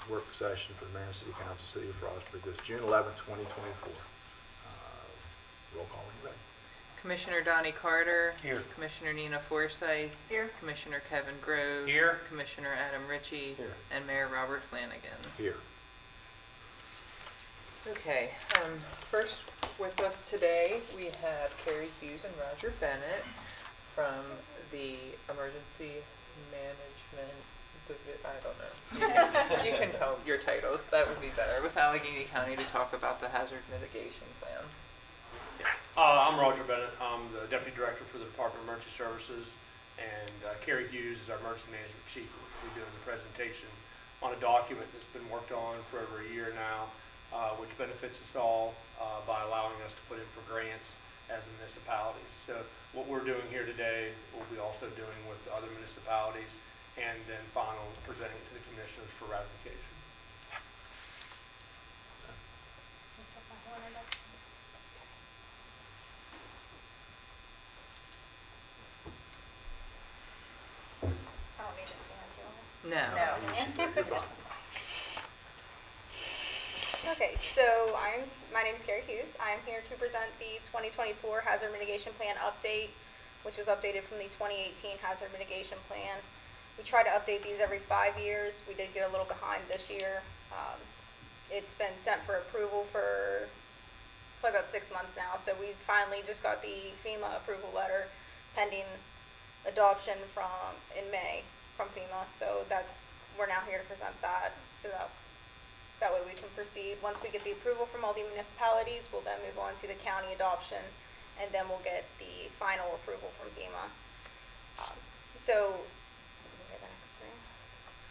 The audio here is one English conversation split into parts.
work session for the Marion City Council, City of Frostburg, this June 11, 2024. Roll call when you're ready. Commissioner Donnie Carter. Here. Commissioner Nina Forsythe. Here. Commissioner Kevin Grove. Here. Commissioner Adam Ritchie. Here. And Mayor Robert Flanagan. Here. Okay, first with us today, we have Carrie Hughes and Roger Bennett from the Emergency Management, I don't know. You can tell your titles, that would be better, with Allegheny County to talk about the hazard mitigation plan. I'm Roger Bennett. I'm the Deputy Director for the Department of Emergency Services, and Carrie Hughes is our Emergency Management Chief. We'll be doing the presentation on a document that's been worked on for over a year now, which benefits us all by allowing us to put in for grants as municipalities. So what we're doing here today, we'll be also doing with other municipalities, and then final presenting it to the commissioners for ratification. I don't need to stand, do I? No. You're fine. Okay, so my name is Carrie Hughes. I'm here to present the 2024 Hazard Mitigation Plan update, which was updated from the 2018 Hazard Mitigation Plan. We try to update these every 5 years. We did get a little behind this year. It's been sent for approval for probably about 6 months now, so we finally just got the FEMA approval letter pending adoption in May from FEMA. So we're now here to present that, so that way we can proceed. Once we get the approval from all the municipalities, we'll then move on to the county adoption, and then we'll get the final approval from FEMA.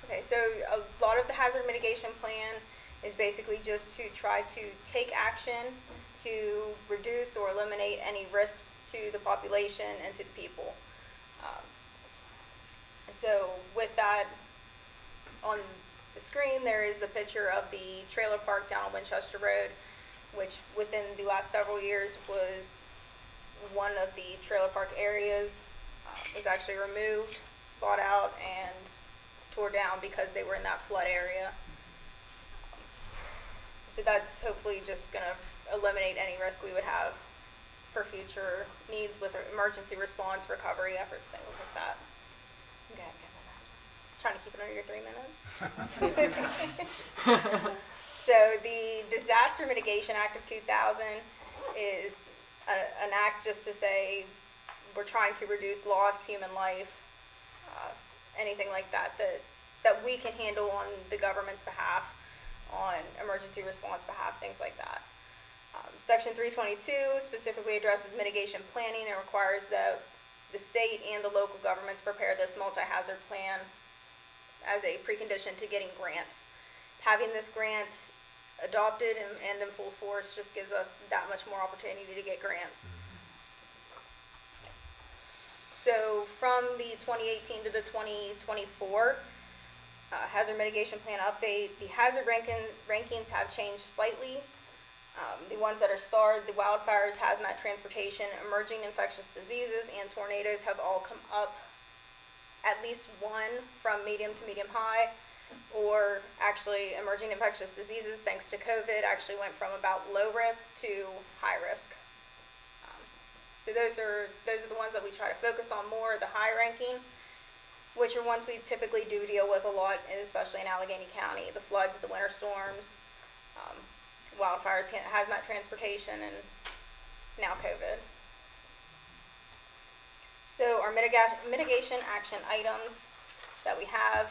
Okay, so a lot of the hazard mitigation plan is basically just to try to take action to reduce or eliminate any risks to the population and to the people. So with that, on the screen there is the picture of the trailer park down on Winchester Road, which within the last several years was one of the trailer park areas was actually removed, bought out, and tore down because they were in that flood area. So that's hopefully just going to eliminate any risk we would have for future needs with emergency response, recovery efforts, things like that. Okay, trying to keep it under your 3 minutes. So the Disaster Mitigation Act of 2000 is an act just to say we're trying to reduce loss, human life, anything like that we can handle on the government's behalf, on emergency response behalf, things like that. Section 322 specifically addresses mitigation planning and requires that the state and the local governments prepare this multi-hazard plan as a precondition to getting grants. Having this grant adopted and in full force just gives us that much more opportunity to get grants. So from the 2018 to the 2024 hazard mitigation plan update, the hazard rankings have changed slightly. The ones that are starred, the wildfires, hazmat transportation, emerging infectious diseases, and tornadoes have all come up at least one from medium to medium high, or actually emerging infectious diseases, thanks to COVID, actually went from about low risk to high risk. So those are the ones that we try to focus on more, the high ranking, which are ones we typically do deal with a lot, and especially in Allegheny County, the floods, the winter storms, wildfires, hazmat transportation, and now COVID. So our mitigation action items that we have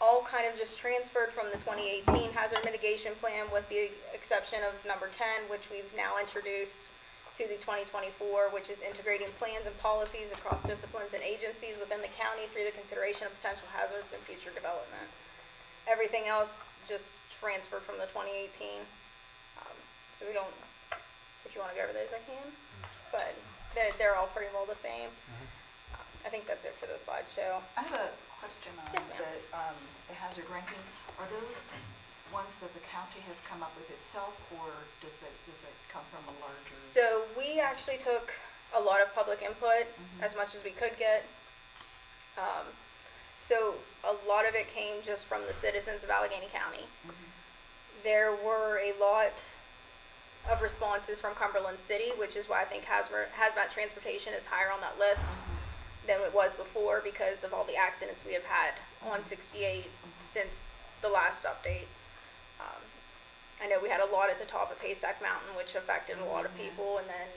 all kind of just transferred from the 2018 hazard mitigation plan, with the exception of number 10, which we've now introduced to the 2024, which is integrating plans and policies across disciplines and agencies within the county through the consideration of potential hazards and future development. Everything else just transferred from the 2018. So we don't, if you want to go over those, I can, but they're all pretty well the same. I think that's it for the slideshow. I have a question on Yes, ma'am. the hazard rankings. Are those ones that the county has come up with itself, or does it come from a larger? So we actually took a lot of public input, as much as we could get. So a lot of it came just from the citizens of Allegheny County. There were a lot of responses from Cumberland City, which is why I think hazmat transportation is higher on that list than it was before because of all the accidents we have had on 68 since the last update. I know we had a lot at the top of Haystack Mountain, which affected a lot of people, and then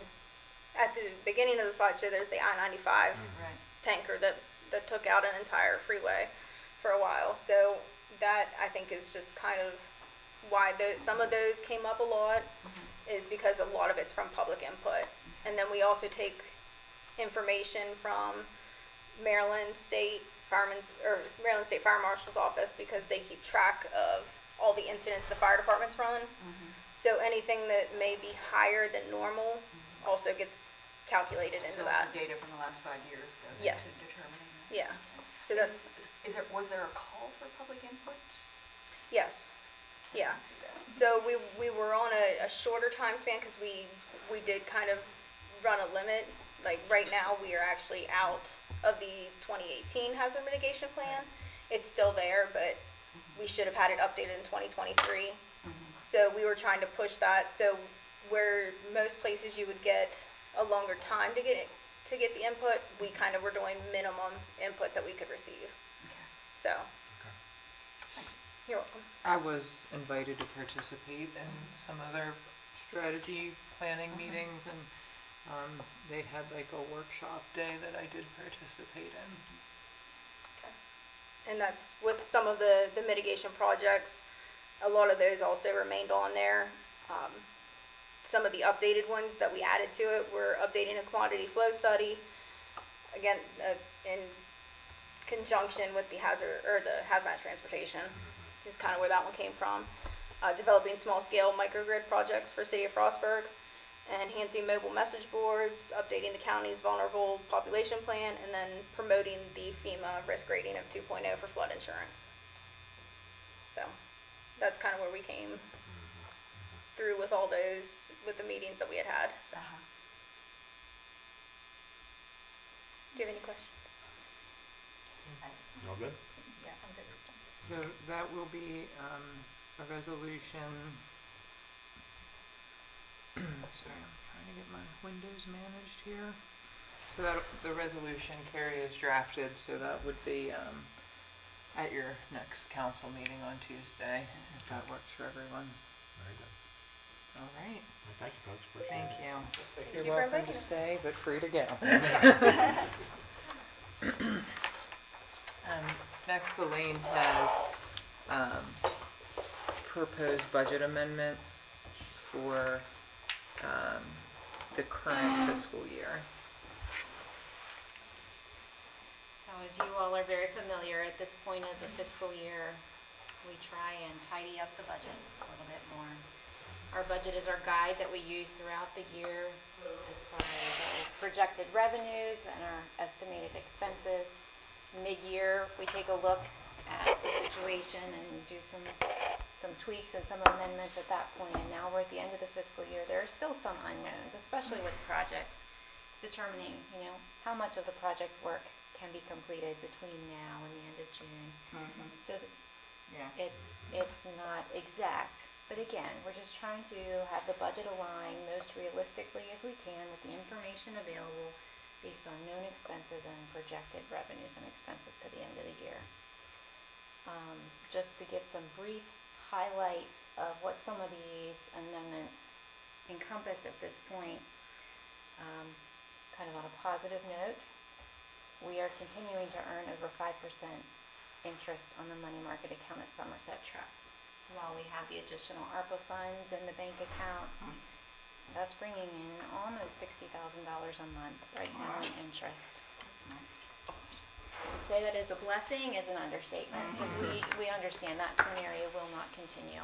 at the beginning of the slideshow, there's the I-95 Right. tanker that took out an entire freeway for a while. So that, I think, is just kind of why some of those came up a lot, is because a lot of it's from public input. And then we also take information from Maryland State Fire Marshal's office, because they keep track of all the incidents the fire departments run. So anything that may be higher than normal also gets calculated into So that. the data from the last 5 years goes Yes. into determining that? Yeah. Okay. So that's, Was there a call for public input? yes, yeah. I see that. So we were on a shorter time span because we did kind of run a limit. Like right now, we are actually out of the 2018 hazard mitigation plan. It's still there, but we should have had it updated in 2023. So we were trying to push that. So where most places you would get a longer time to get the input, we kind of were doing minimum input that we could receive. Okay. So, you're welcome. I was invited to participate in some of their strategy planning meetings, and they had like a workshop day that I did participate in. And that's with some of the mitigation projects. A lot of those also remained on there. Some of the updated ones that we added to it were updating a quantity flow study, again, in conjunction with the hazmat transportation is kind of where that one came from. Developing small-scale microgrid projects for City of Frostburg, enhancing mobile message boards, updating the county's vulnerable population plan, and then promoting the FEMA risk rating of 2.0 for flood insurance. So that's kind of where we came through with all those, with the meetings that we had had. So, do you have any questions? All good? Yeah, I'm good. So that will be a resolution. Sorry, I'm trying to get my windows managed here. So that the resolution Carrie has drafted, so that would be at your next council meeting on Tuesday, if that works for everyone. Very good. All right. Well, thank you, folks. Appreciate Thank it. you. Thank You're you for welcome to inviting us. stay, but free to go. Next, Elaine has proposed budget amendments for the current fiscal year. So as you all are very familiar, at this point of the fiscal year, we try and tidy up the budget a little bit more. Our budget is our guide that we use throughout the year as far as our projected revenues and our estimated expenses. Mid-year, we take a look at the situation and do some tweaks and some amendments at that point. And now we're at the end of the fiscal year. There are still some unknowns, especially with projects, determining, how much of the project work can be completed between now and the end of June. So Yeah. it's not exact, but again, we're just trying to have the budget align most realistically as we can with the information available based on known expenses and projected revenues and expenses to the end of the year. Just to give some brief highlights of what some of these amendments encompass at this point, kind of on a positive note, we are continuing to earn over 5% interest on the money market account at Somerset Trust. While we have the additional ARPA funds in the bank account, that's bringing in almost $60,000 a month right now in interest. That's nice. To say that is a blessing is an understatement, because we understand that scenario will not continue.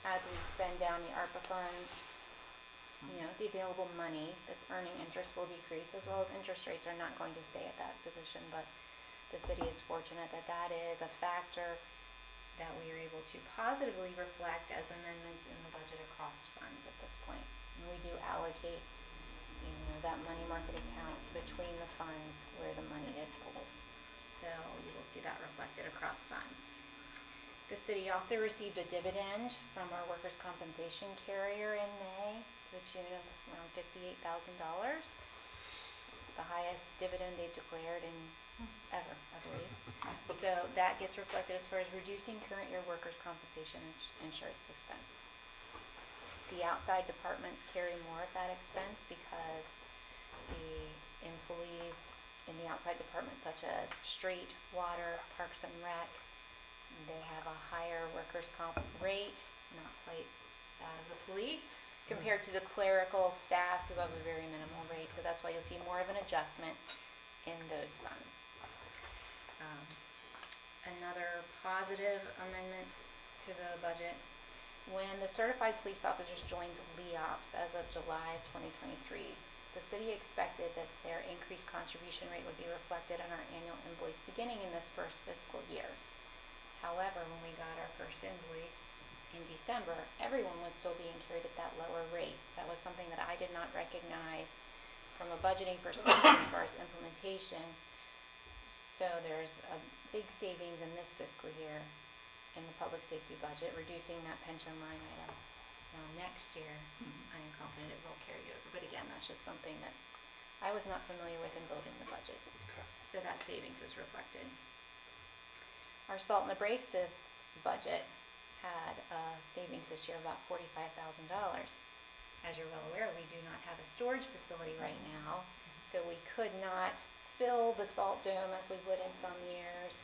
As we spend down the ARPA funds, the available money that's earning interest will decrease, as well as interest rates are not going to stay at that position, but the city is fortunate that that is a factor that we are able to positively reflect as amendments in the budget across funds at this point. And we do allocate, that money market account between the funds where the money is held. So you will see that reflected across funds. The city also received a dividend from our workers' compensation carrier in May to the tune of around $58,000. The highest dividend they've declared in ever, I believe. So that gets reflected as far as reducing current year workers' compensation insurance expense. The outside departments carry more of that expense because the employees in the outside departments such as street, water, parks and rec, they have a higher workers' comp rate, not quite that of the police, compared to the clerical staff who have a very minimal rate. So that's why you'll see more of an adjustment in those funds. Another positive amendment to the budget, when the certified police officers joined LEOPS as of July of 2023, the city expected that their increased contribution rate would be reflected on our annual invoice beginning in this first fiscal year. However, when we got our first invoice in December, everyone was still being carried at that lower rate. That was something that I did not recognize from a budgeting perspective as far as implementation. So there's a big savings in this fiscal year in the public safety budget, reducing that pension line item. Now next year, I am confident it will carry over, but again, that's just something that I was not familiar with in building the budget. Okay. So that savings is reflected. Our salt and abrasives budget had a savings this year of about $45,000. As you're well aware, we do not have a storage facility right now, so we could not fill the salt dome as we would in some years.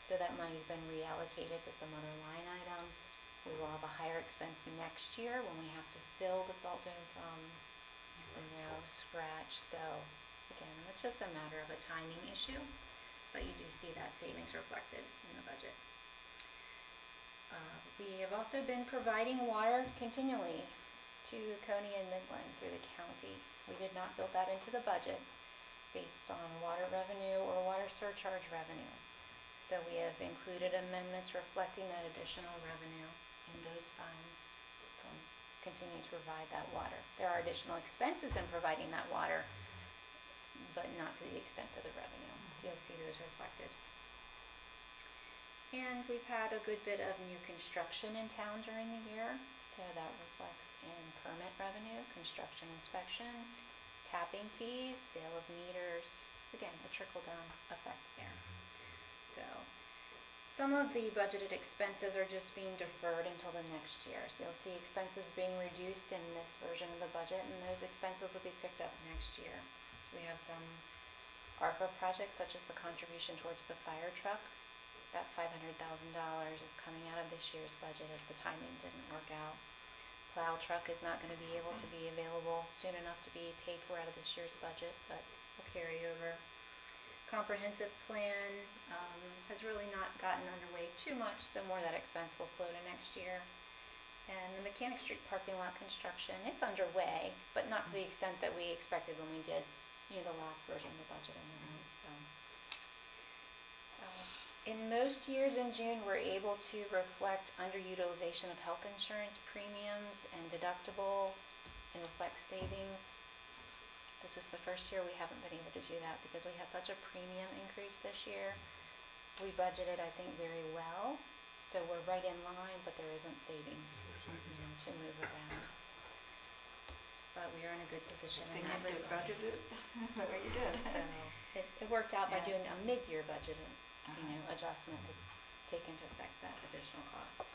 So that money's been reallocated to some other line items. We will have a higher expense next year when we have to fill the salt dome from scratch. So again, it's just a matter of a timing issue, but you do see that savings reflected in the budget. We have also been providing water continually to Coney and Midland through the county. We did not build that into the budget based on water revenue or water surcharge revenue. So we have included amendments reflecting that additional revenue in those funds to continue to provide that water. There are additional expenses in providing that water, but not to the extent of the revenue. So you'll see those reflected. And we've had a good bit of new construction in town during the year, so that reflects in permit revenue, construction inspections, tapping fees, sale of meters. Again, a trickle-down effect there. So some of the budgeted expenses are just being deferred until the next year. So you'll see expenses being reduced in this version of the budget, and those expenses will be picked up next year. So we have some ARPA projects such as the contribution towards the fire truck. That $500,000 is coming out of this year's budget as the timing didn't work out. Plow truck is not going to be able to be available soon enough to be paid for out of this year's budget, but will carry over. Comprehensive plan has really not gotten underway too much, so more of that expense will flow to next year. And the Mechanic Street parking lot construction, it's underway, but not to the extent that we expected when we did, the last version of the budget anyway. So, in most years in June, we're able to reflect underutilization of health insurance premiums and deductible and reflect savings. This is the first year we haven't been able to do that because we had such a premium increase this year. We budgeted, I think, very well, so we're right in line, but there isn't savings, to move around. But we are in a good position in that You regard. budgeted the way you did. So it worked out by Yeah. doing a mid-year budget, adjustment to take into effect that additional cost.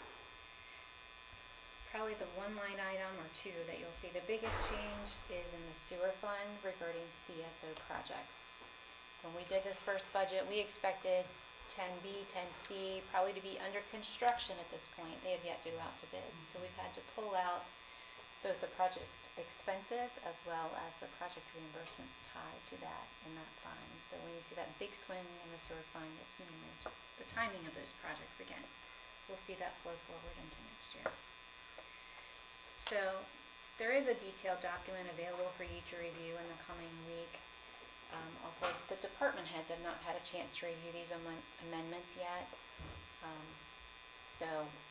Probably the one line item or two that you'll see the biggest change is in the sewer fund regarding CSO projects. When we did this first budget, we expected 10B, 10C probably to be under construction at this point. They have yet to go out to bid. So we've had to pull out both the project expenses as well as the project reimbursements tied to that in that fund. So when you see that big swing in the sewer fund, it's mainly just the timing of those projects again. We'll see that flow forward into next year. So there is a detailed document available for you to review in the coming week. Also, the department heads have not had a chance to review these amendments yet. So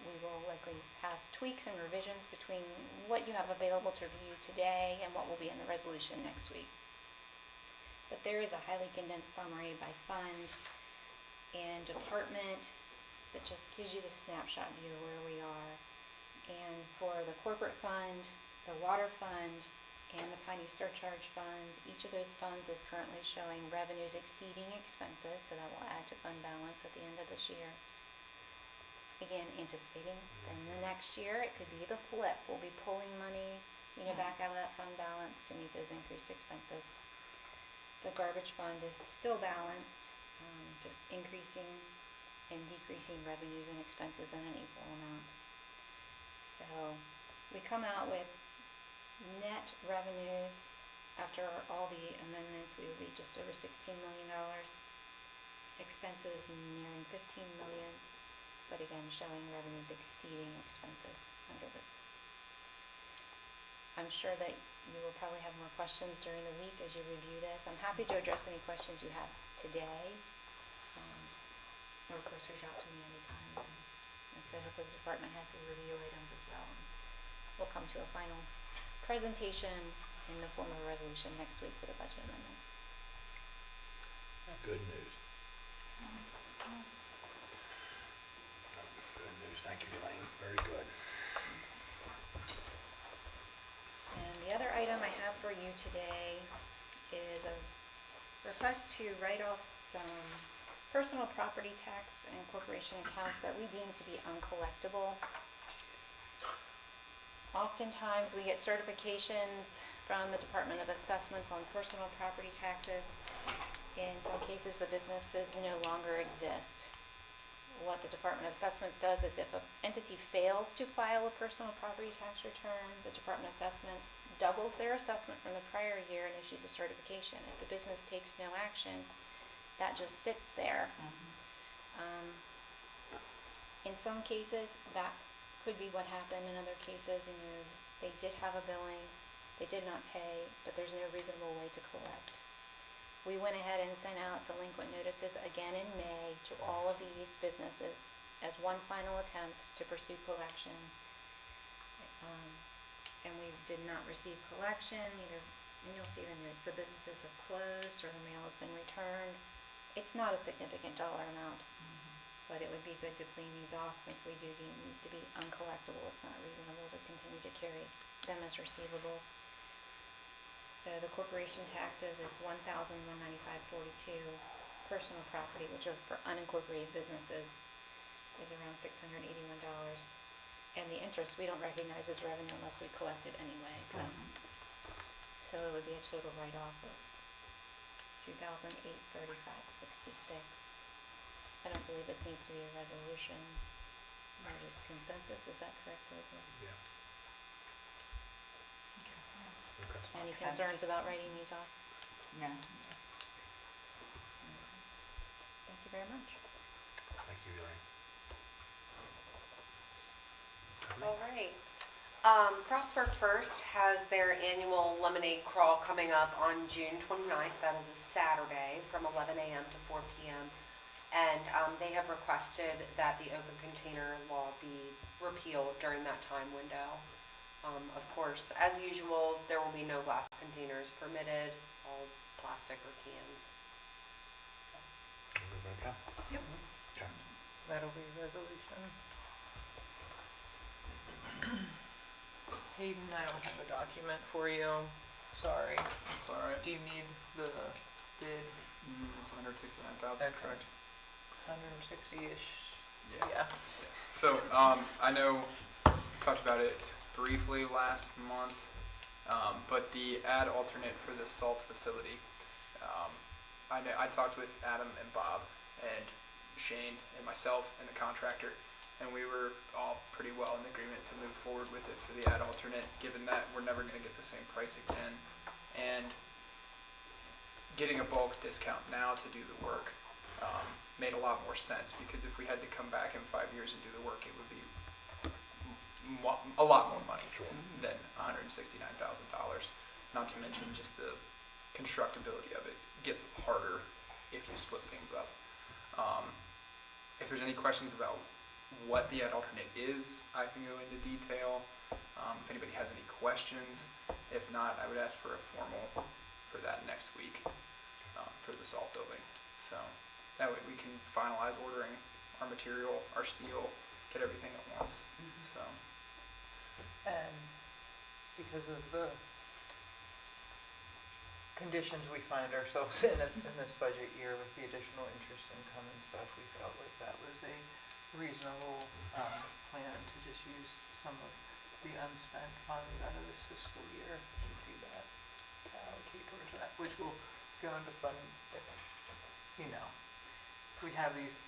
we will likely have tweaks and revisions between what you have available to review today and what will be in the resolution next week. But there is a highly condensed summary by fund and department that just gives you the snapshot view of where we are. And for the corporate fund, the water fund, and the Piney surcharge fund, each of those funds is currently showing revenues exceeding expenses, so that will add to fund balance at the end of this year. Again, anticipating, and the next year, it could be the flip. We'll be pulling money, back out of that fund balance to meet those increased expenses. The garbage fund is still balanced, just increasing and decreasing revenues and expenses in an equal amount. So we come out with net revenues after all the amendments, we would be just over $16 million. Expenses nearing $15 million, but again, showing revenues exceeding expenses under this. I'm sure that you will probably have more questions during the week as you review this. I'm happy to address any questions you have today. Or of course, reach out to me anytime. And so hopefully the department has to review items as well. We'll come to a final presentation in the form of a resolution next week for the budget amendments. Good news. Good news. Thank you, Elaine. Very good. And the other item I have for you today is a request to write off some personal property tax and corporation accounts that we deem to be uncollectible. Oftentimes, we get certifications from the Department of Assessments on personal property taxes. In some cases, the businesses no longer exist. What the Department of Assessments does is if an entity fails to file a personal property tax return, the Department of Assessments doubles their assessment from the prior year and issues a certification. If the business takes no action, that just sits there. In some cases, that could be what happened. In other cases, they did have a billing, they did not pay, but there's no reasonable way to collect. We went ahead and sent out delinquent notices again in May to all of these businesses as one final attempt to pursue collection. And we did not receive collection, and you'll see in this, the businesses have closed or the mail has been returned. It's not a significant dollar amount, but it would be good to clean these off since we do deem these to be uncollectible. It's not reasonable to continue to carry them as receivables. So the corporation taxes is $1,195.42. Personal property, which are for unincorporated businesses, is around $681. And the interest we don't recognize as revenue unless we collect it anyway. So it would be a total write-off of $2,835.66. I don't believe this needs to be a resolution, or just consensus, is that correct, Elizabeth? Yeah. Okay. Any concerns about writing these off? No. Thank you very much. Thank you, Elaine. All right. Frostburg First has their annual lemonade crawl coming up on June 29th. That is a Saturday from 11 a.m. to 4 p.m. And they have requested that the open container law be repealed during that time window. Of course, as usual, there will be no glass containers permitted, all plastic or cans. Everybody okay? Yep. Okay. That'll be a resolution. Hayden, I don't have a document for you. Sorry. It's all right. Do you need the bid? It's 169,000, Okay. correct? 160-ish? Yeah. Yeah. So, I know we talked about it briefly last month, but the ad alternate for the salt facility, I talked with Adam and Bob and Shane and myself and the contractor, and we were all pretty well in agreement to move forward with it for the ad alternate, given that we're never going to get the same price again. And getting a bulk discount now to do the work made a lot more sense, because if we had to come back in 5 years and do the work, it would be a lot more money than $169,000. Not to mention just the constructability of it gets harder if you split things up. If there's any questions about what the ad alternate is, I can go into detail. If anybody has any questions, if not, I would ask for a formal for that next week for the salt building. So That way we can finalize ordering our material, our steel, get everything at once, so. And because of the conditions we find ourselves in this budget year with the additional interest income and stuff, we felt like that was a reasonable plan to just use some of the unspent funds out of this fiscal year to do that, to allocate towards that, which will go into fund, you know, we have these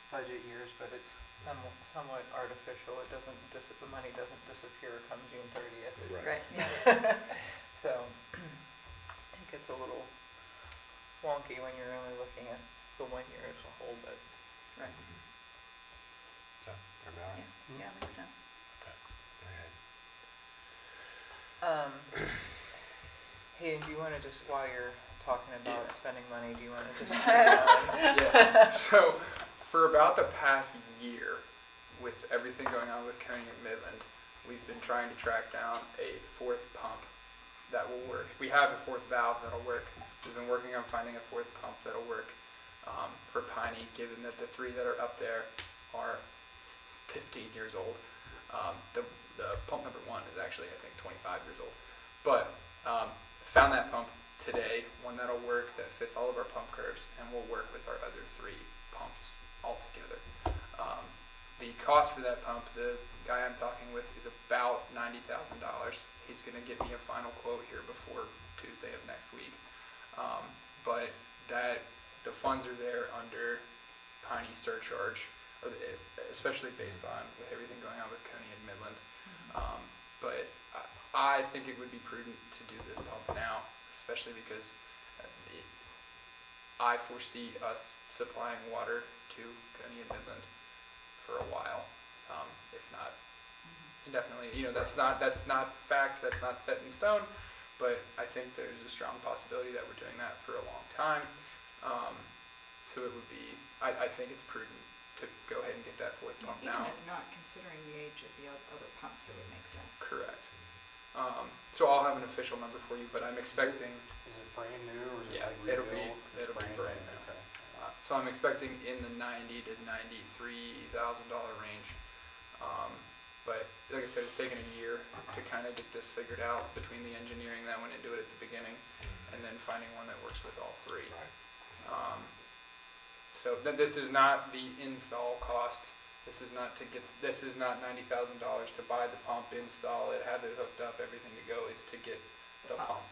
budget years, but it's somewhat artificial. It doesn't, the money doesn't disappear come June 30th. Right. Yeah. So it gets a little wonky when you're only looking at the 1 year as a whole, but. Right. So, everybody all right? Yeah, makes sense. Okay, go ahead. Hayden, do you want to just, while you're talking about spending money, do you want to just keep going? Yeah, so for about the past year, with everything going on with Coney and Midland, we've been trying to track down a fourth pump that will work. We have a fourth valve that'll work. We've been working on finding a fourth pump that'll work for Piney, given that the three that are up there are 15 years old. The pump number one is actually, I think, 25 years old. But found that pump today, one that'll work, that fits all of our pump curves, and will work with our other three pumps all together. The cost for that pump, the guy I'm talking with, is about $90,000. He's going to give me a final quote here before Tuesday of next week. But the funds are there under Piney surcharge, especially based on with everything going on with Coney and Midland. But I think it would be prudent to do this pump now, especially because I foresee us supplying water to Coney and Midland for a while, if not indefinitely. You know, that's not fact, that's not set in stone, but I think there's a strong possibility that we're doing that for a long time. So it would be, I think it's prudent to go ahead and get that fourth pump now. Even not considering the age of the other pumps, it would make sense. Correct. So I'll have an official number for you, but I'm expecting. Is it brand new or is it like it'll rebuilt? be brand new. Okay. So I'm expecting in the $90,000 to $93,000 range. But like I said, it's taken a year to kind of get this figured out between the engineering that went into it at the beginning and then finding one that works with all three. So this is not the install cost. This is not $90,000 to buy the pump, install it, have it hooked up, everything to go. It's to get the pump.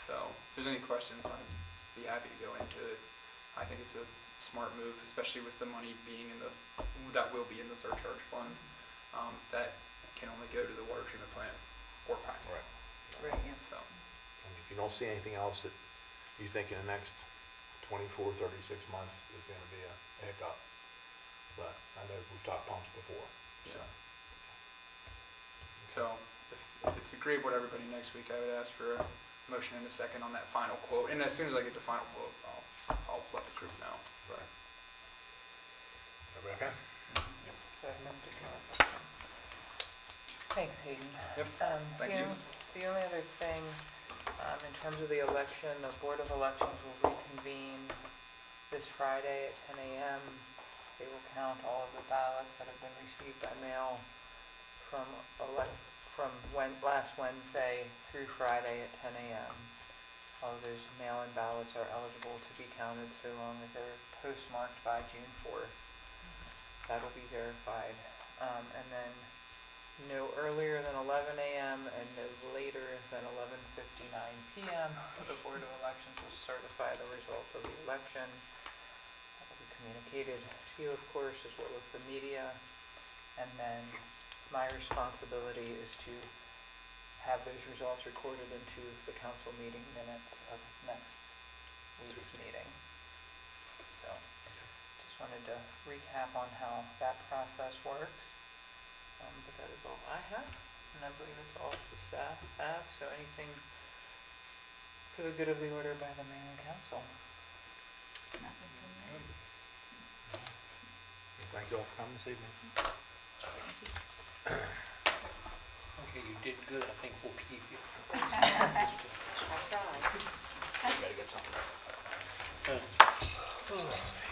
So if there's any questions, I'd be happy to go into it. I think it's a smart move, especially with the money being that will be in the surcharge fund. That can only go to the water treatment plant or Piney. Right. Right, yeah. So. And if you don't see anything else that you think in the next 24, 36 months is going to be a hiccup, but I know we've talked pumps before. Yeah. So if it's agreeable to everybody next week, I would ask for a motion in a second on that final quote. And as soon as I get the final quote, I'll let the group know. Right. Everybody okay? Thanks, Hayden. Yep, thank you. The only other thing, in terms of the election, the Board of Elections will reconvene this Friday at 10 a.m. They will count all of the ballots that have been received by mail from last Wednesday through Friday at 10 a.m. All of those mail-in ballots are eligible to be counted so long as they're postmarked by June 4th. That'll be verified. And then no earlier than 11 a.m. and no later than 11:59 p.m. The Board of Elections will certify the results of the election. That will be communicated to you, of course, as well as the media. And then my responsibility is to have those results recorded into the council meeting minutes of next week's meeting. So just wanted to recap on how that process works. But that is all I have, and I believe it's all the staff have, so anything for the good of the order by the mayor and council. Nothing from me. Thank you all for coming this evening. Okay, you did good. I think we'll keep you. I tried. You gotta get something. Alright.